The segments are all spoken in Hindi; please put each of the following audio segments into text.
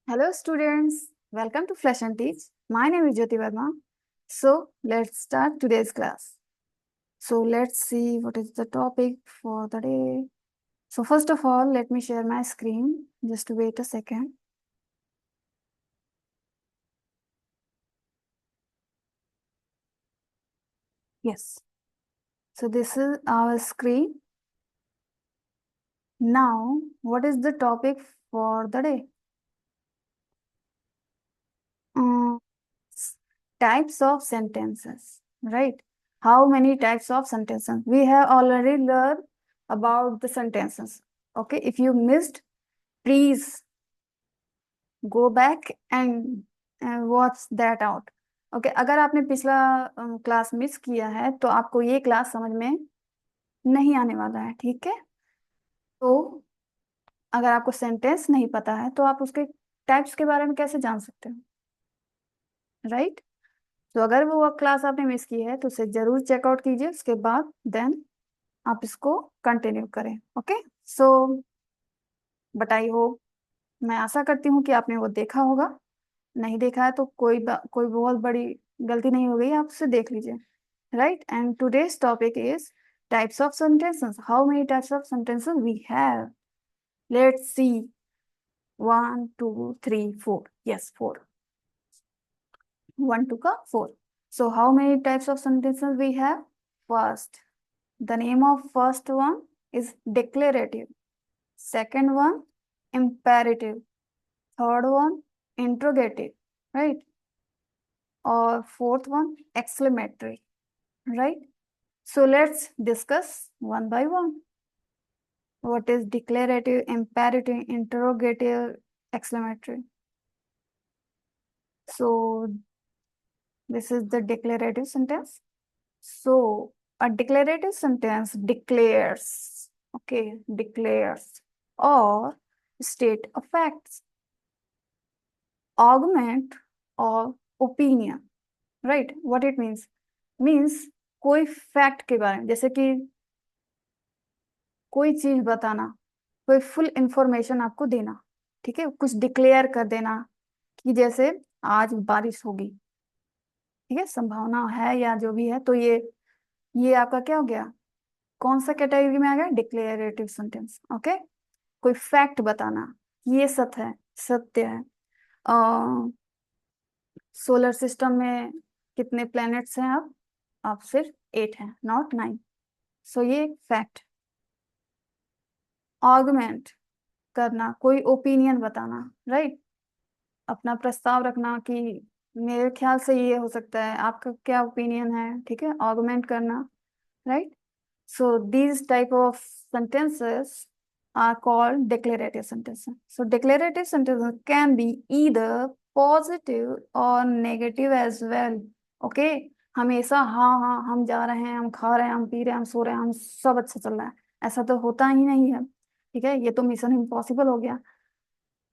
Hello students, welcome to Flash and Teach. My name is Jyoti Verma. So let's start today's class. So let's see what is the topic for the day. So first of all, let me share my screen. Just wait a second. Yes. So this is our screen. Now, what is the topic for the day? Um, Types of sentences, right? How many types of sentences? We have already learned about the sentences. Okay, if you missed, please go back and watch that out. Okay अगर आपने पिछला क्लास मिस किया है तो आपको ये क्लास समझ में नहीं आने वाला है, ठीक है। तो अगर आपको सेंटेंस नहीं पता है तो आप उसके टाइप्स के बारे में कैसे जान सकते हो, राइट। तो अगर वो क्लास आपने मिस की है तो उसे जरूर चेकआउट कीजिए, उसके बाद देन आप इसको कंटिन्यू करें। Okay so but I hope, मैं आशा करती हूँ कि आपने वो देखा होगा। नहीं देखा है तो कोई बहुत बड़ी गलती नहीं हो गई, आप उसे देख लीजिए, right. And today's topic is types of sentences. How many types of sentences we have? Let's see. 1 2 3 4, yes 4, 1 2 का 4। So how many types of sentences we have? First, the name of first one is declarative, second one imperative, third one interrogative, right, or fourth one exclamatory, right? So let's discuss one by one. What is declarative, imperative, interrogative, exclamatory? So this is the declarative sentence. So a declarative sentence declares, okay, declares or state of facts, augment or opinion, right? What it means? Means कोई फैक्ट के बारे में, जैसे कि कोई चीज बताना, कोई फुल इंफॉर्मेशन आपको देना, ठीक है, कुछ डिक्लेयर कर देना कि जैसे आज बारिश होगी, ठीक है, संभावना है या जो भी है, तो ये आपका क्या हो गया, कौन सा कैटेगरी में आ गया? Declarative sentence. ओके, कोई फैक्ट बताना, ये सत्य है, सत्य है। सोलर सिस्टम में कितने प्लैनेट्स हैं? अब सिर्फ 8 हैं, नॉट 9। सो ये फैक्ट। ऑगमेंट करना, कोई ओपिनियन बताना, राइट, अपना प्रस्ताव रखना कि मेरे ख्याल से ये हो सकता है, आपका क्या ओपिनियन है, ठीक है, ऑगमेंट करना, right. So these type of sentences are called declarative sentences. So declarative sentences can be either positive or negative as well. Okay, हमेशा हाँ हाँ, हम जा रहे हैं, हम खा रहे हैं, हम पी रहे हैं, हम सो रहे हैं, हम सब अच्छा चल रहा है, ऐसा तो होता ही नहीं है, ठीक है, ये तो मिशन इम्पॉसिबल हो गया।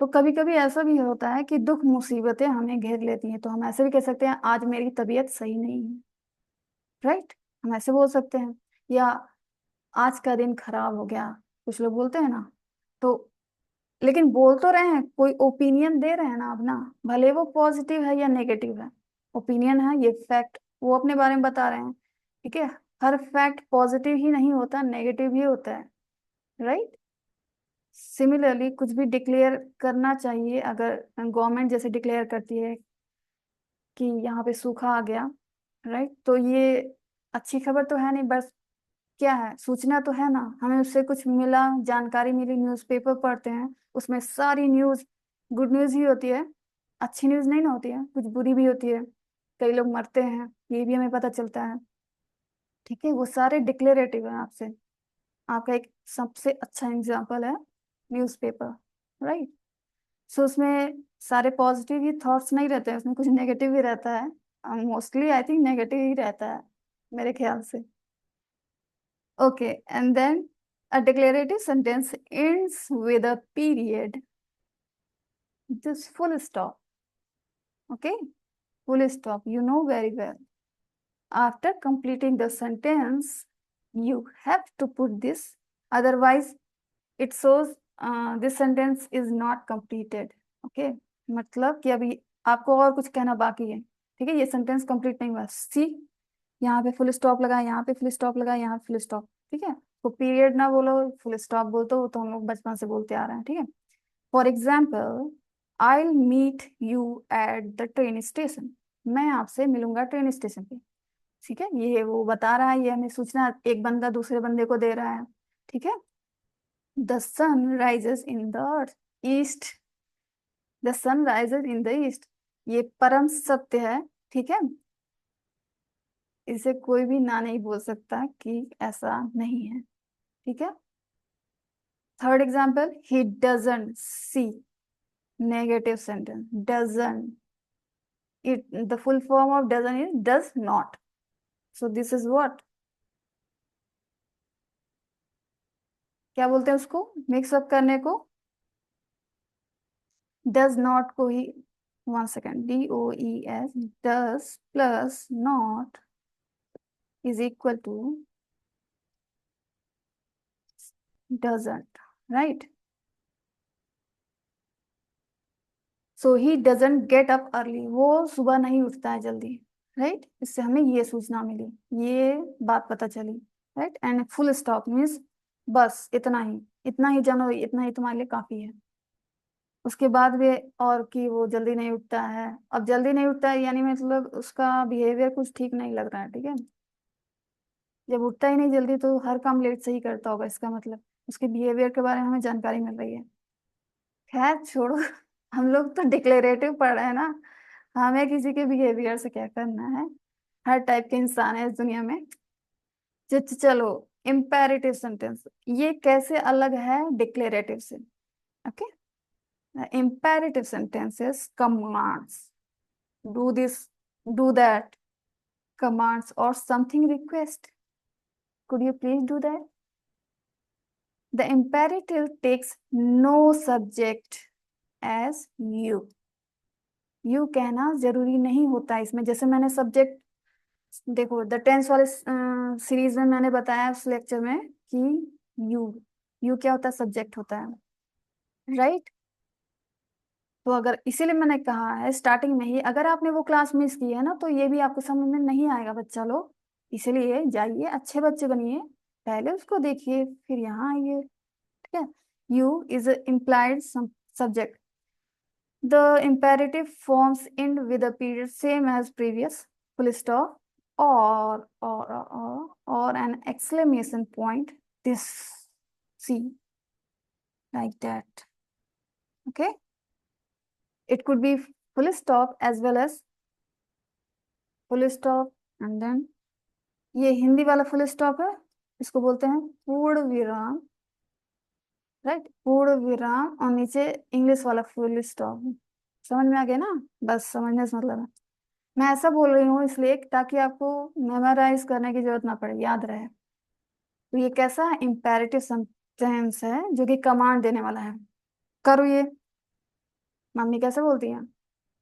तो कभी कभी ऐसा भी होता है कि दुख मुसीबतें हमें घेर लेती हैं, तो हम ऐसे भी कह सकते हैं आज मेरी तबीयत सही नहीं है, राइट, हम ऐसे बोल सकते हैं। या आज का दिन खराब हो गया, कुछ लोग बोलते हैं ना। तो लेकिन बोल तो रहे हैं, कोई ओपिनियन दे रहे हैं ना अपना, भले वो पॉजिटिव है या नेगेटिव है, ओपिनियन है, ये फैक्ट वो अपने बारे में बता रहे हैं, ठीक है। हर फैक्ट पॉजिटिव ही नहीं होता, नेगेटिव भी होता है, राइट। सिमिलरली कुछ भी डिक्लेयर करना चाहिए, अगर गवर्नमेंट जैसे डिक्लेयर करती है कि यहाँ पे सूखा आ गया, राइट, तो ये अच्छी खबर तो है नहीं, बस क्या है, सूचना तो है ना, हमें उससे कुछ मिला, जानकारी मिली, न्यूज़पेपर पढ़ते हैं, उसमें सारी न्यूज़ गुड न्यूज़ ही होती है, अच्छी न्यूज़ नहीं ना होती है, कुछ बुरी भी होती है, कई लोग मरते हैं, ये भी हमें पता चलता है, ठीक है, वो सारे डिक्लेरेटिव है आपसे। आपका एक सबसे अच्छा एग्जाम्पल है न्यूज़पेपर, राइट। सो उसमें सारे पॉजिटिव ही थॉट्स नहीं रहते हैं, उसमें कुछ नेगेटिव भी रहता है, मोस्टली आई थिंक नेगेटिव ही रहता है मेरे ख्याल से। Okay, and then a declarative sentence ends with a period. Just full stop. Okay, full stop. You know very well. After completing the sentence, you have to put this. Otherwise, it shows this sentence is not completed. Okay. मतलब कि अभी आपको और कुछ कहना बाकी है, ठीक है, ये सेंटेंस कंप्लीट नहीं हुआ। सी, यहाँ पे फुल स्टॉप लगा, यहाँ पे फुल स्टॉप लगा, यहाँ फुल स्टॉप, ठीक है। तो पीरियड ना बोलो, फुल स्टॉप बोलते हो, तो हम लोग बचपन से बोलते आ रहे हैं, ठीक है। For example, I will meet you at the train station. मैं आपसे मिलूंगा ट्रेन स्टेशन पे, ठीक है। ये वो बता रहा है, ये हमें सूचना एक बंदा दूसरे बंदे को दे रहा है, ठीक है। The sun rises in the east, the sun rises in the east, ये परम सत्य है, ठीक है। इसे कोई भी ना नहीं बोल सकता कि ऐसा नहीं है, ठीक है। Third example, he doesn't see, negative sentence, doesn't, it the full form of doesn't is does not, so this is what, क्या बोलते हैं उसको, मिक्स अप करने को, डज नॉट को ही, one second, DOES, does plus not is equal to doesn't, right. So he doesn't get up early, वो सुबह नहीं उठता है जल्दी, राइट। इससे हमें ये सूचना मिली, ये बात पता चली, right. And full stop means बस इतना ही, इतना ही जानो, इतना ही तुम्हारे लिए काफी है। उसके बाद भी और कि वो जल्दी नहीं उठता है, अब जल्दी नहीं उठता है यानी मतलब उसका बिहेवियर कुछ ठीक नहीं लग रहा है, ठीक है। जब उठता ही नहीं जल्दी तो हर काम लेट से ही करता होगा, इसका मतलब उसके बिहेवियर के बारे में हमें जानकारी मिल रही है। खैर छोड़ो, हम लोग तो डिक्लेरेटिव पढ़ रहे हैं ना, हमें किसी के बिहेवियर से क्या करना है, हर टाइप के इंसान है इस दुनिया में। चलो, इम्पेरेटिव सेंटेंस, ये कैसे अलग है डिक्लेरेटिव से, okay. Imperative sentences commands, do this, do that, commands or something request, could you please do that. The imperative takes no subject as you, you कहना जरूरी नहीं होता इसमें, जैसे मैंने सब्जेक्ट, देखो द टेंस वाले सीरीज में मैंने बताया उस लेक्चर में कि यू, यू क्या होता है, सब्जेक्ट होता है, राइट। तो अगर इसीलिए मैंने कहा है स्टार्टिंग में ही, अगर आपने वो क्लास मिस की है ना तो ये भी आपको समझ में नहीं आएगा बच्चा लोग, इसीलिए जाइए अच्छे बच्चे बनिए, पहले उसको देखिए फिर यहाँ आइए, ठीक है। You is implied subject, the imperative forms end with a period same as previous, full stop, or an exclamation point, this, see, like that, okay. It could be full stop as well as full stop, and then ये हिंदी वाला फुल स्टॉप है, इसको बोलते हैं पूर्ण विराम, राइट, पूर्ण विराम, और नीचे इंग्लिश वाला फुल स्टॉप। समझ में आ गया ना, बस समझने से मतलब है, मैं ऐसा बोल रही हूँ इसलिए ताकि आपको मेमोराइज करने की जरूरत ना पड़े, याद रहे। तो ये कैसा है, इम्पेरेटिव सेंटेंस है जो कि कमांड देने वाला है, करो ये, मम्मी कैसे बोलती है,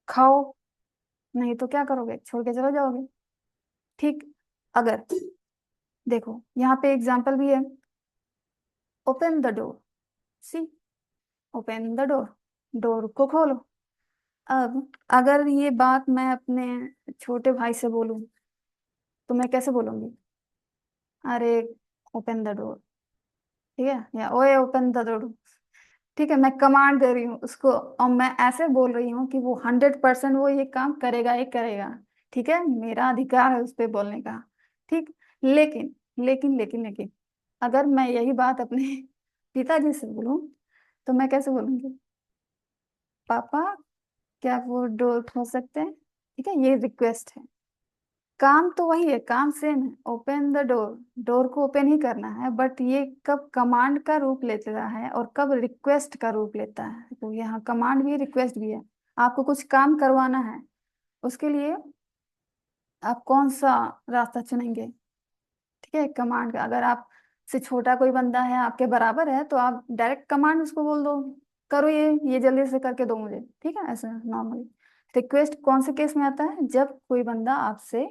खाओ, नहीं तो क्या करोगे, छोड़ के चले जाओगे, ठीक। अगर देखो यहाँ पे एग्जाम्पल भी है, open the door, see, open the door, door को खोलो। अब अगर ये बात मैं अपने छोटे भाई से बोलूं तो मैं कैसे बोलूंगी, अरे ओपन द डोर, ठीक है, या ओए ओपन द डोर, ठीक है, मैं कमांड दे रही हूँ उसको, और मैं ऐसे बोल रही हूँ कि वो 100% वो ये काम करेगा ही करेगा, ठीक है, मेरा अधिकार है उस पर बोलने का, ठीक। लेकिन लेकिन अगर मैं यही बात अपने पिताजी से बोलूं तो मैं कैसे बोलूंगी, पापा क्या वो डोर खोल सकते हैं, ठीक है, ये रिक्वेस्ट है। काम तो वही है, काम सेम है, ओपन द डोर, डोर को ओपन ही करना है, बट ये कब कमांड का रूप लेता है और कब रिक्वेस्ट का रूप लेता है, तो यहाँ कमांड भी है रिक्वेस्ट भी है। आपको कुछ काम करवाना है, उसके लिए आप कौन सा रास्ता चुनेंगे, ठीक है, कमांड का। अगर आप से छोटा कोई बंदा है आपके बराबर है तो आप डायरेक्ट कमांड उसको बोल दो, करो ये जल्दी से करके दो मुझे, ठीक है, ऐसा नॉर्मली। रिक्वेस्ट कौन से केस में आता है, जब कोई बंदा आपसे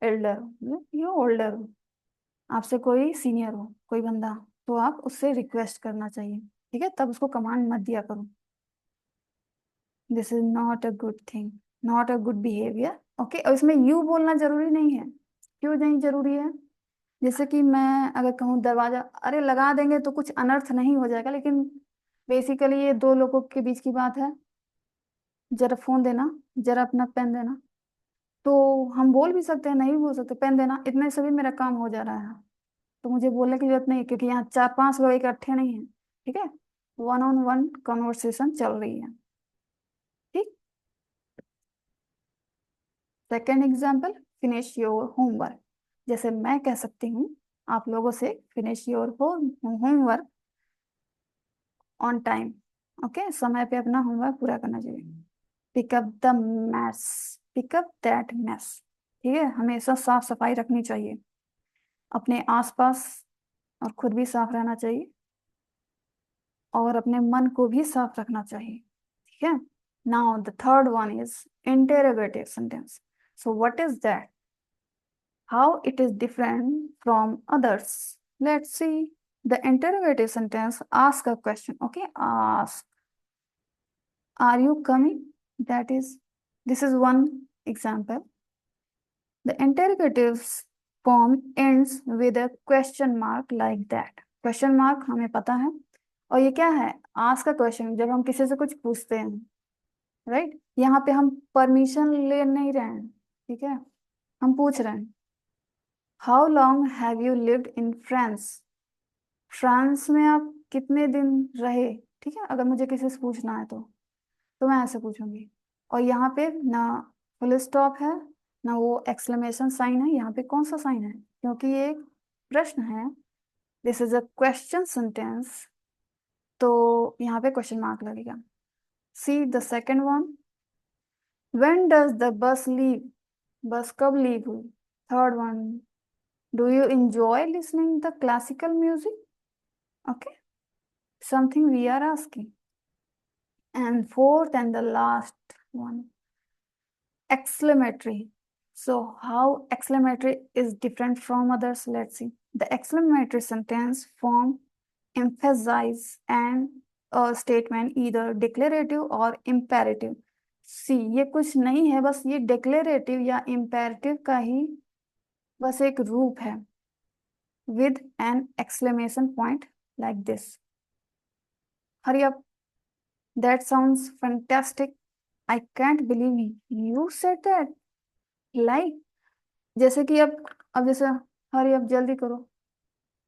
एल्डर हो, यो ओल्डर हो, आपसे कोई सीनियर हो कोई बंदा, तो आप उससे रिक्वेस्ट करना चाहिए, ठीक है, तब उसको कमांड मत दिया करो। This is not a good thing, not a good behaviour. Okay, और इसमें यू बोलना जरूरी नहीं है। क्यों नहीं जरूरी है? जैसे कि मैं अगर कहूँ दरवाजा, अरे लगा देंगे तो कुछ अनर्थ नहीं हो जाएगा, लेकिन बेसिकली ये दो लोगों के बीच की बात है। जरा फोन देना, जरा अपना पेन देना। तो हम बोल भी सकते हैं, नहीं भी बोल सकते, पेन देना, इतने से भी मेरा काम हो जा रहा है। तो मुझे बोलने की जरूरत नहीं, क्योंकि यहाँ 4-5 लोग इकट्ठे नहीं हैं। ठीक है, वन ऑन वन कॉन्वर्सेशन चल रही है। ठीक। Second example, finish your homework. जैसे मैं कह सकती हूँ आप लोगों से, finish your homework on time. Okay, समय पे अपना होमवर्क पूरा करना चाहिए। Pick up the mess, pick up that mess. ठीक है, हमेशा साफ सफाई रखनी चाहिए, अपने आसपास और खुद भी साफ रहना चाहिए, और अपने मन को भी साफ रखना चाहिए। ठीक है। Now the third one is interrogative sentence. So what is that? How it is different from others? Let's see. The interrogative sentence ask a question. Okay, ask, are you coming? That is, this is one example. The interrogative form ends with a question mark like that. Question mark हमें पता है, और ये क्या है? ask a question, जब हम किसी से कुछ पूछते हैं, राइट? यहाँ पे हम परमिशन ले नहीं रहे हैं, ठीक है, हम पूछ रहे हैं, how long have you lived in France? France में आप कितने दिन रहे? ठीक है, अगर मुझे किसी से पूछना है तो मैं ऐसे पूछूंगी। और यहाँ पे ना फुल स्टॉप है, ना वो एक्सक्लेमेशन साइन है। यहाँ पे कौन सा साइन है? क्योंकि ये एक प्रश्न है, this is a question sentence, तो यहाँ पे क्वेश्चन मार्क लगेगा। See the second one, when does the bus leave? बस कब लीव हुई? Third one, do you enjoy listening the classical music? Okay, something we are asking. And fourth and the last one, exclamatory. So how exclamatory is different from others? Let's see. The exclamatory sentence form emphasize and a statement either declarative or imperative. सी, ये कुछ नहीं है, बस ये डिक्लेरेटिव या इम्पेरेटिव का ही बस एक रूप है, with an exclamation point like this. Hurry up, that sounds fantastic. I can't believe you said that. Like, जैसे कि अब जैसे, हरी अब जल्दी करो,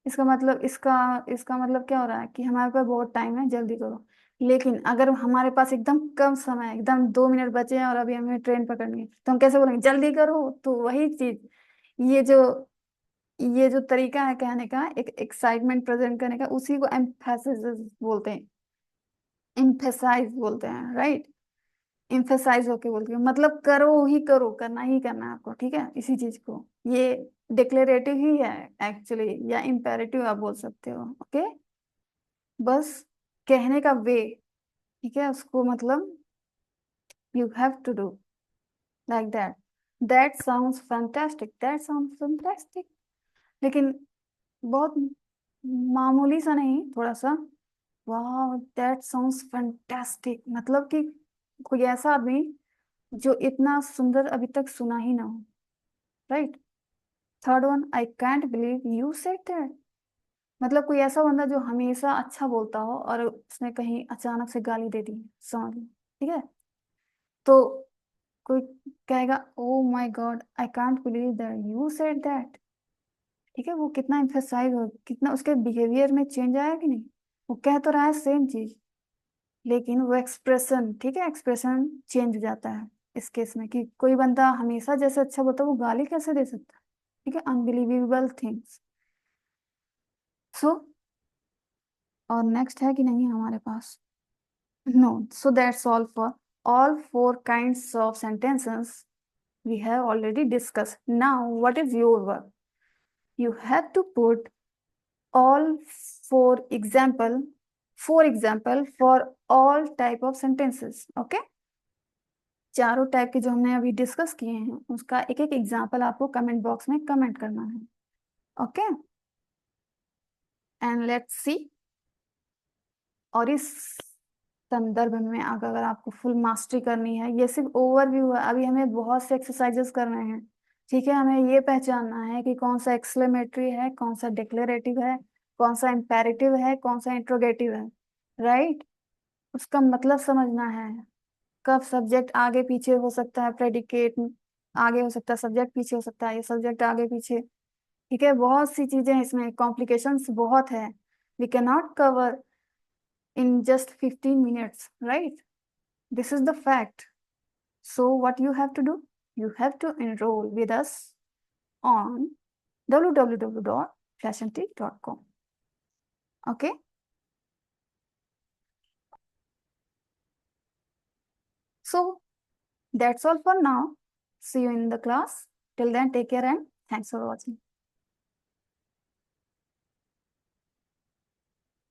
इसका मतलब, इसका मतलब क्या हो रहा है कि हमारे पास बहुत टाइम है, जल्दी करो। लेकिन अगर हमारे पास एकदम कम समय है, एकदम 2 मिनट बचे हैं और अभी हमें ट्रेन पकड़नी है, तो हम कैसे बोलेंगे? जल्दी करो। तो वही चीज, ये जो ये जो तरीका है कहने का, एक एक्साइटमेंट प्रेजेंट करने का, उसी को एम्फेसिस बोलते हैं, एम्फेसाइज बोलते हैं, राइट? इम्फेसाइज होके बोलती हूँ, मतलब करो ही करो, करना ही करना है आपको। ठीक है, इसी चीज को, ये डिक्लेरेटिव ही है एक्चुअली, या इम्पेरेटिव आप बोल सकते हो। ओके, बस कहने का वे, ठीक है, उसको मतलब you have to do like that, that sounds fantastic, that sounds fantastic. लेकिन बहुत मामूली सा नहीं, थोड़ा सा, वाह दैट साउंड्स फैंटास्टिक, मतलब कि कोई ऐसा आदमी जो इतना सुंदर अभी तक सुना ही ना हो, right? Third one, I can't believe you said that, मतलब कोई ऐसा बंदा जो हमेशा अच्छा बोलता हो और उसने कहीं अचानक से गाली दे दी, समझ लो। ठीक है, तो कोई कहेगा, oh my God I can't believe that you said that. ठीक है, वो कितना एम्फेसाइज हो, कितना उसके बिहेवियर में चेंज आया कि नहीं? वो कह तो रहा है सेम चीज, लेकिन वो एक्सप्रेशन, ठीक है, एक्सप्रेशन चेंज हो जाता है इस केस में, कि कोई बंदा हमेशा जैसे अच्छा बोलता है, वो गाली कैसे दे सकता है? ठीक है, अनबिलीवेबल थिंग्स। सो, और नेक्स्ट है कि नहीं हमारे पास? No, so that's all for all four kinds of sentences we have already discussed. Now what is your work? You have to put all four example for all type of sentences. Okay, चारों टाइप के जो हमने अभी डिस्कस किए हैं, उसका एक एक एग्जाम्पल आपको कमेंट बॉक्स में कमेंट करना है। Okay, and let's see. और इस संदर्भ में अगर आपको फुल मास्टरी करनी है, ये सिर्फ ओवरव्यू है। अभी हमें बहुत से एक्सरसाइजेस करने हैं, ठीक है। हमें ये पहचानना है कि कौन सा एक्सक्लेमेटरी है, कौन सा डिक्लेरेटिव है, कौन सा इम्पेरेटिव है, कौन सा इंट्रोगेटिव है, राइट। उसका मतलब समझना है। कब सब्जेक्ट आगे पीछे हो सकता है, प्रेडिकेट आगे हो सकता है, सब्जेक्ट पीछे हो सकता है, ये सब्जेक्ट आगे पीछे, ठीक है। बहुत सी चीजें इसमें, कॉम्प्लिकेशंस बहुत है, we can not cover in just 15 minutes, right? This is the fact. So, what you have to do? You have to enroll with us on www.fashiontea.com. Okay? So, that's all for now. See you in the class. Till then, take care and thanks for watching.